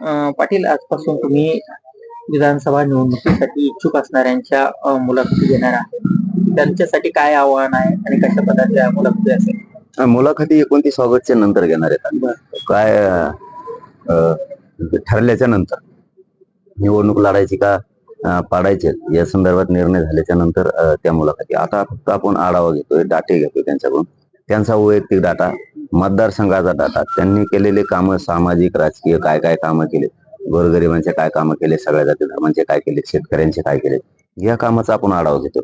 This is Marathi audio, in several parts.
पाटील, आजपासून तुम्ही विधानसभा निवडणुकीसाठी इच्छुक असणाऱ्यांच्या मुलाखती घेणार आहे. त्यांच्यासाठी काय आव्हान आहे आणि कशा प्रकारच्या मुलाखती असेल? मुलाखती 29 ऑगस्टच्या नंतर घेणार आहेत आम्ही. काय अ, ठरल्याच्या नंतर निवडणूक लढायची का पाडायची या संदर्भात निर्णय झाल्याच्या नंतर त्या मुलाखती. आता फक्त आपण आढावा घेतोय, डाटे घेतोय त्यांच्याकडून, त्यांचा वैयक्तिक डाटा, मतदारसंघाचा डाटा, त्यांनी केलेले कामं, सामाजिक राजकीय काय काय कामं केले, गोरगरिबांचे काय कामं केले, सगळ्या जाती धर्मांचे काय केले, शेतकऱ्यांचे काय केले, या कामाचा आपण आढावा घेतो.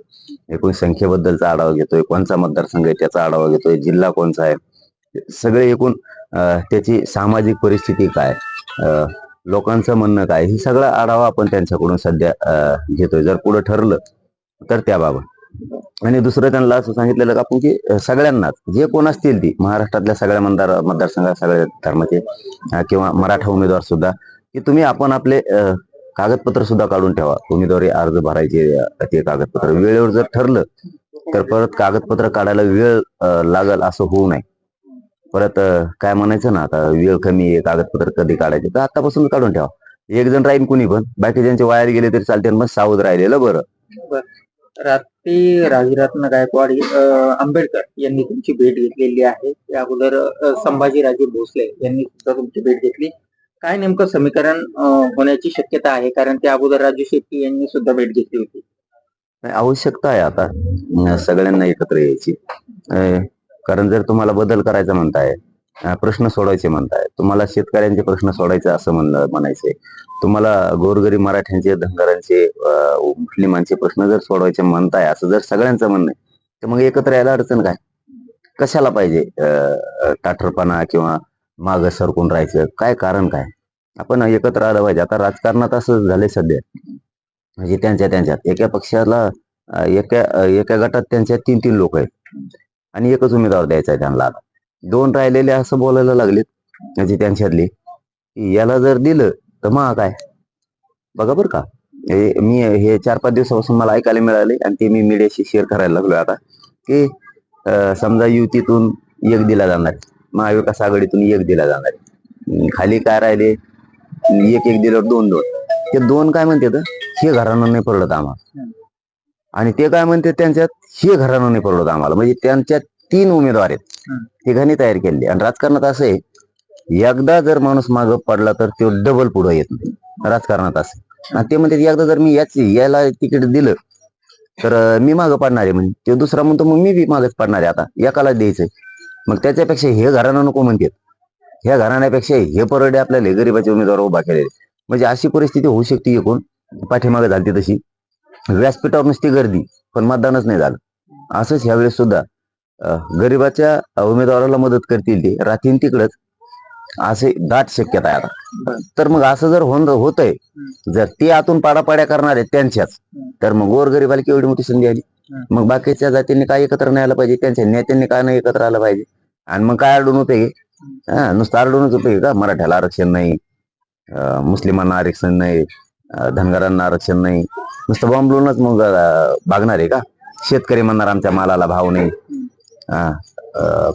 एकूण संख्येबद्दलचा आढावा घेतोय, कोणचा मतदारसंघ आहे त्याचा आढावा घेतोय, जिल्हा कोणचा आहे, सगळे एकूण त्याची सामाजिक परिस्थिती काय, लोकांचं म्हणणं काय, ही सगळा आढावा आपण त्यांच्याकडून सध्या घेतोय. जर पुढे ठरलं तर त्याबाबत. आणि दुसरं त्यांना असं सांगितलेलं का आपण की सगळ्यांनाच, जे कोण असतील ती महाराष्ट्रातल्या सगळ्या मतदारसंघात सगळ्या धर्माचे किंवा मराठा उमेदवार सुद्धा, की तुम्ही आपण आपले कागदपत्र सुद्धा काढून ठेवा. उमेदवारी अर्ज भरायचे ते कागदपत्र वेळेवर जर ठरलं तर परत कागदपत्र काढायला वेळ लागल असं होऊ नये. परत काय म्हणायचं ना, आता वेळ कमी आहे, कागदपत्र कधी काढायचे, तर आतापासून काढून ठेवा. एक जण राहीन कुणी पण, बाकी ज्यांचे वायर गेले तरी चालते, मग सावध राहिलेलं बरं. रात्री राजरत्न गायकवाड आंबेडकर यांनी तुमची भेट घेतलेली आहे. त्या अगोदर संभाजीराजे भोसले यांनी सुद्धा तुमची भेट घेतली. काय नेमकं समीकरण होण्याची शक्यता आहे? कारण त्या अगोदर राजू शेट्टी यांनी सुद्धा भेट घेतली होती. आवश्यकता आहे आता सगळ्यांना एकत्र यायची. कारण जर तुम्हाला बदल करायचा म्हणताय, प्रश्न सोडवायचे म्हणताय, तुम्हाला शेतकऱ्यांचे प्रश्न सोडायचे असं म्हणायचंय, तुम्हाला गोरगरीब मराठ्यांचे, धनगरांचे, मुस्लिमांचे प्रश्न जर सोडवायचे म्हणताय, असं जर सगळ्यांचं म्हणणं आहे, तर मग एकत्र यायला अडचण काय? कशाला पाहिजे ताठरपणा किंवा माग सरकून राहायचं? काय कारण काय? आपण एकत्र आलं पाहिजे. आता राजकारणात असं झालंय सध्या, म्हणजे त्यांच्यात एका पक्षाला एका गटात त्यांच्या 3-3 लोक आहेत आणि एकच उमेदवार द्यायचा आहे त्यांना. आता 2 राहिलेले असं बोलायला लागलेत, म्हणजे त्यांच्यातली, याला जर दिलं तर मग काय बघा बरं का. मी हे 4-5 दिवसापासून मला ऐकायला मिळाले आणि ते मी मीडियाशी शेअर करायला लागलोय आता, की समजा युतीतून एक दिला जाणार, महाविकास आघाडीतून एक दिला जाणार, खाली काय राहिले, एक दिल्यावर 2-2. ते 2 काय म्हणते, हे घराणं नाही पडलं आम्हाला, आणि ते काय म्हणते त्यांच्यात, हे घराणं नाही पडलं आम्हाला. म्हणजे त्यांच्यात 3 उमेदवार आहेत, तिघांनी तयार केले. आणि राजकारणात असं आहे, एकदा जर माणूस मागं पडला तर तो डबल पुढे येत नाही राजकारणात. असं ते म्हणते, एकदा जर मी याला तिकीट दिलं तर मी मागं पडणार आहे. म्हणजे ते दुसरा म्हणतो मग मी बी मागच पडणार आहे, आता एकाला द्यायचंय. मग त्याच्यापेक्षा हे घराणं नको म्हणतात, ह्या घराण्यापेक्षा हे परवडे आपल्याला गरीबाचे उमेदवार उभा केलेले. म्हणजे अशी परिस्थिती होऊ शकते. एकूण पाठीमागे झाली तशी व्यासपीठावर नुसती गर्दी, पण मतदानच नाही झालं. असंच ह्यावेळेस सुद्धा गरीबाच्या उमेदवाराला मदत करतील ते, राहतील तिकडच, असे दाट शक्यता आहे आता. तर मग असं जर होतंय, जर ते आतून पाडापाड्या करणार आहेत त्यांच्याच, तर मग गोरगरीबाला केवढी मोठी संधी आली. मग बाकीच्या जातींनी काय एकत्र नाही आलं पाहिजे, त्यांच्या नेत्यांनी काय नाही एकत्र आलं पाहिजे. आणि मग काय अडून होते, नुसतं अडूनच होते का, मराठ्याला आरक्षण नाही, मुस्लिमांना आरक्षण नाही, धनगरांना आरक्षण नाही, नुसतं बॉम्बलूनच मग भागणार आहे का? शेतकरी म्हणणार आमच्या मालाला भाव नाही,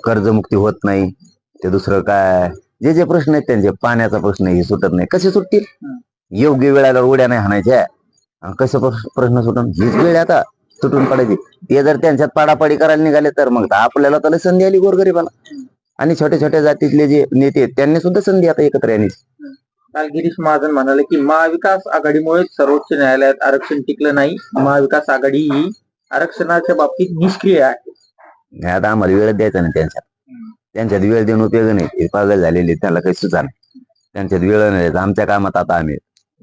कर्जमुक्ती होत नाही, ते दुसरं काय, जे जे प्रश्न आहेत त्यांचे, पाण्याचा प्रश्न हे सुटत नाही. कसे सुटतील? योग्य वेळेला उड्या नाही हाणायच्या, कसं प्रश्न सुटून हीच वेळ आता सुटून पडायची. ते जर त्यांच्यात पाडापाडी करायला निघाले तर मग आपल्याला तर संधी आली गोरगरीबाला. आणि छोट्या छोट्या जातीतले जे नेते आहेत त्यांनी सुद्धा संधी आता एकत्र येण्याची. काल गिरीश महाजन म्हणाले की महाविकास आघाडीमुळे सर्वोच्च न्यायालयात आरक्षण टिकलं नाही, महाविकास आघाडी ही आरक्षणाच्या बाबतीत निष्क्रिय आहे. आता आम्हाला वेळ द्यायचा नाही त्यांच्यात वेळ देऊन उपयोग नाही. हे पागल झालेले, त्याला काही सुचा नाही, त्यांच्यात वेळ नाही. आमच्या कामात आता आम्ही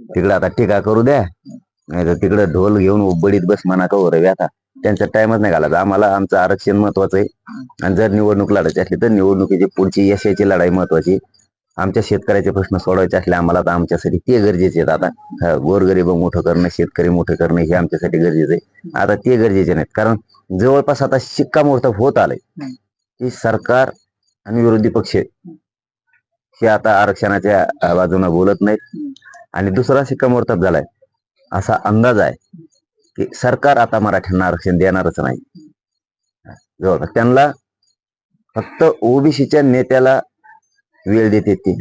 तिकडे आता टीका करू द्या, नाही तर तिकडे ढोल घेऊन बडीत बस म्हणा का रे. आता त्यांचा टाइमच नाही घालायचा. आम्हाला आमचं आरक्षण महत्वाचं आहे. आणि जर निवडणूक लढायची असली तर निवडणुकीची पुढची यशाची लढाई महत्वाची. आमच्या शेतकऱ्याचे प्रश्न सोडवायचे असले आम्हाला, तर आमच्यासाठी ते गरजेचे आहेत. आता गोरगरीब मोठं करणं, शेतकरी मोठं करणं हे आमच्यासाठी गरजेचं आहे. आता ते गरजेचे नाहीत, कारण जवळपास आता शिक्कामोर्तब होत आलंय की सरकार आणि विरोधी पक्ष हे आता आरक्षणाच्या बाजूने बोलत नाहीत. आणि दुसरा शिक्कामोर्तब झालाय, असा अंदाज आहे की सरकार आता मराठ्यांना आरक्षण देणारच नाही. जवळपास त्यांना फक्त ओबीसीच्या नेत्याला वेळ देते ते,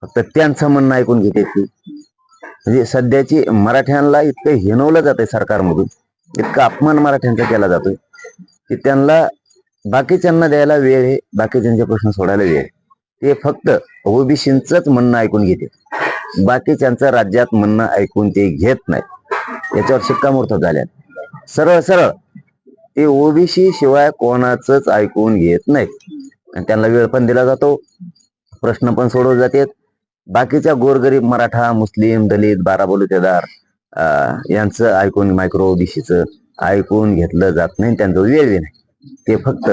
फक्त त्यांचं म्हणणं ऐकून घेते ती. म्हणजे सध्याची मराठ्यांना इतकं हिणवलं जातंय सरकारमधून, इतका अपमान मराठ्यांचा केला जातोय की त्यांना बाकीच्यांना द्यायला वेळ आहे, बाकीच्यांचे प्रश्न सोडायला वेळ आहे. ते फक्त ओबीसींचंच म्हणणं ऐकून घेते, बाकीच्यांचं राज्यात म्हणणं ऐकून ते घेत नाही. याच्यावर शिक्कामोर्तब झाल्या. सरळ सरळ ते ओबीसी शिवाय कोणाचंच ऐकून घेत नाही. आणि त्यांना वेळ पण दिला जातो, प्रश्न पण सोडवले जातात. बाकीच्या गोरगरीब मराठा, मुस्लिम, दलित, बाराबलुतेदार यांचं ऐकून, मायक्रो ओबीसीचं ऐकून घेतलं जात नाही. त्यांचं वेळ नाही. ते फक्त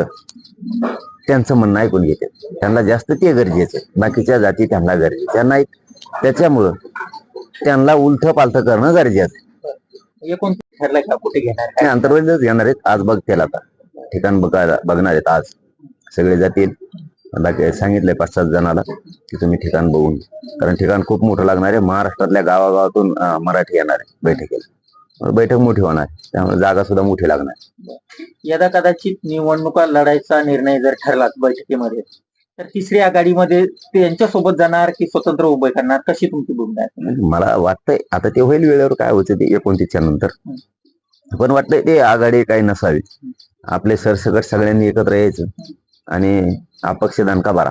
त्यांचं म्हणणं ऐकून घेतात. त्यांना जास्त ते गरजेचं, बाकीच्या जाती त्यांना गरजेच्या नाहीत. त्याच्यामुळं त्यांना उलथ पालथ करणं गरजेचं. एकूण ठरलंय का कुठे घेणार ते अंतर्वेदच घेणार आहेत. आज बघतील, आता ठिकाण बघणार आहेत. आज सगळे जातील. बाकी सांगितलंय 5-7 जणाला की तुम्ही ठिकाण बघून, कारण ठिकाण खूप मोठं लागणार आहे. महाराष्ट्रातल्या गावागावातून मराठी येणार आहे बैठकीला. बैठक मोठी होणार, त्यामुळे जागा सुद्धा मोठी लागणार. यदा कदाचित निवडणुका लढायचा निर्णय जर ठरलाच बैठकीमध्ये, तर तिसरी आघाडीमध्ये ते यांच्यासोबत जाणार की स्वतंत्र उभे करणार, कशी तुमची भूमिका आहे? मला वाटतंय आता ते होईल वेळेवर, काय होतं ते 29च्या नंतर. पण वाटतंय ते आघाडी काही नसावी. आपले सरसकट सगळ्यांनी एकत्र यायचं आणि अपक्ष दणका बारा.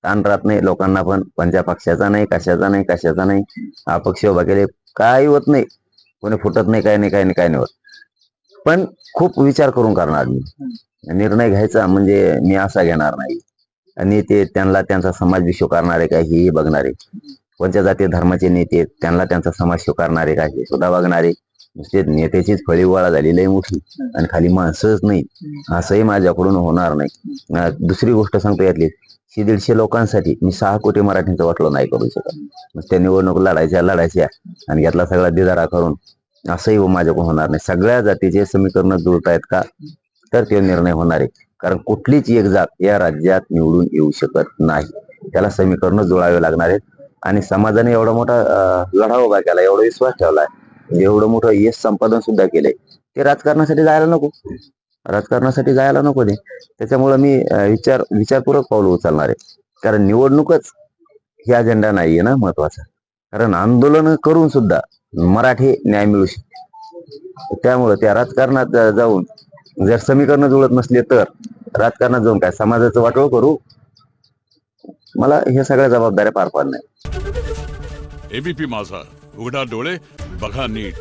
ताण राहत नाही लोकांना, पण पंचा पक्षाचा नाही, कशाचा नाही. अपक्ष उभा केले काही होत नाही, कोणी फुटत नाही, काय नाही होत. पण खूप विचार करून करणार मी निर्णय घ्यायचा. म्हणजे मी असा घेणार नाही आणि ते त्यांना त्यांचा समाज स्वीकारणारे काय हे बघणारे, कोणत्या जाती धर्माचे नेते त्यांना त्यांचा समाज स्वीकारणारे काय हे सुद्धा बघणारे. नुसते नेत्याचीच फळीवाळा झालेली आहे मोठी आणि खाली माणसंच नाही, असंही माझ्याकडून होणार नाही. दुसरी गोष्ट सांगतो, यातली 150 लोकांसाठी मी 6 कोटी मराठींचं वाटलं नाही करू शकत. नुसत्या निवडणूक लढायच्या आणि यातला सगळा दिदारा करून असंही माझ्याकडून होणार नाही. सगळ्या जातीचे समीकरण जुळतायत का, तर ते निर्णय होणार आहे. कारण कुठलीच एक जात या राज्यात निवडून येऊ शकत नाही. त्याला समीकरण जुळावे लागणार आहेत. आणि समाजाने एवढा मोठा लढा उभा केला, एवढा विश्वास ठेवलाय, एवढं मोठं यश संपादन सुद्धा केलंय. ते राजकारणासाठी जायला नको ते. त्याच्यामुळे मी विचारपूर्वक पाऊल उचलणार आहे. कारण निवडणूकच ही अजेंडा नाहीये ना महत्वाचा. कारण आंदोलन करून सुद्धा मराठी न्याय मिळू शकतो. त्यामुळे त्या राजकारणात जाऊन जर समीकरण जुळत नसले तर राजकारणात जाऊन काय समाजाचं वाटोळ करू? मला हे सगळ्या जबाबदाऱ्या पार पाडणार. एबीपी माझा, उघडा डोळे बघा नीट.